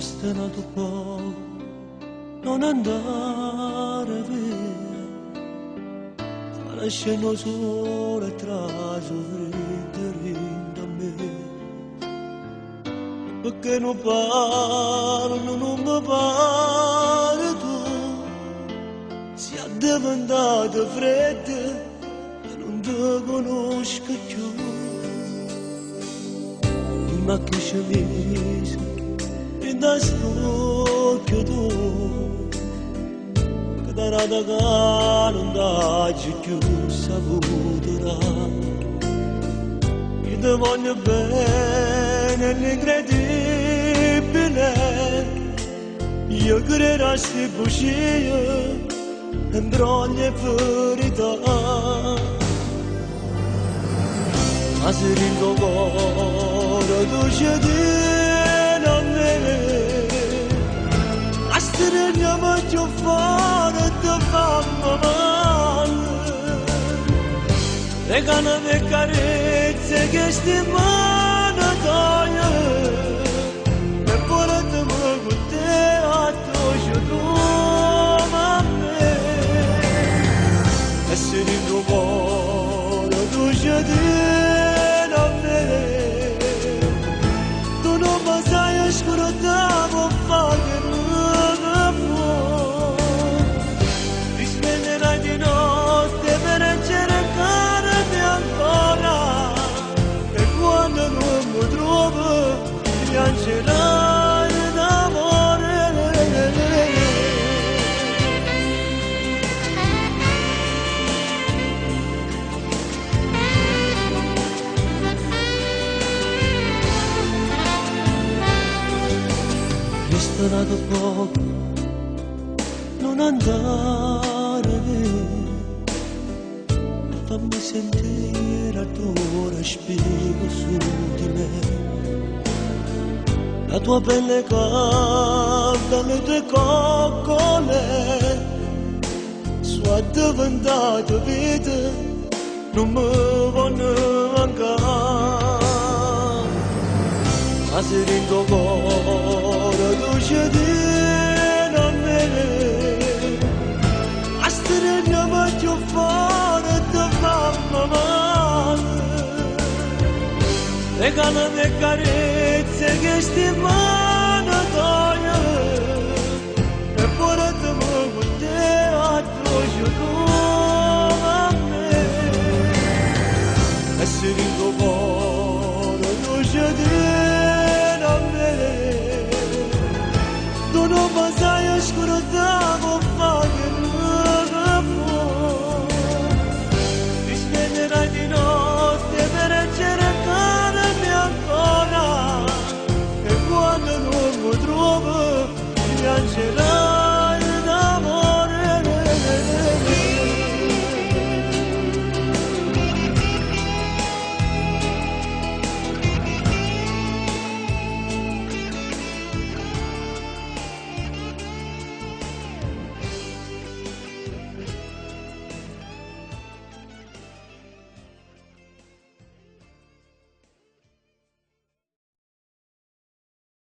Resta nato poco, non andare via, lasciano solo e traso freddo a me. Perché non parlo, non mi pare tu, si è diventato freddo e non ti conosco più. Ma che scemise in da spocchio tu, che da rada non daggi più saputerà. Io ti voglio bene l'incredibile, io creerassi bugie e broglie verità. Ma se ringo cuore tu ci tieni a me, a stregna faccio fare e ti fa male. Regalami carezze che stimano toglie, e portami con te a tuo nome a me. E se ringo cuore tu ci tieni a me, tu non mi sai scordare con fare nuove fuori. Risveglierai di notte per cercarmi ancora, e quando non mi trovo piangerai d'amore. Resta nato poco, non andare via, fammi sentire il tuo respiro su di me. La tua pelle calda, le tue coccole, sono diventato vita, non mi voglio mancare. Ma se ringo cuore tu ci tieni a me, a stregna faccio fare e ti fa male. Regalami carezze che stimano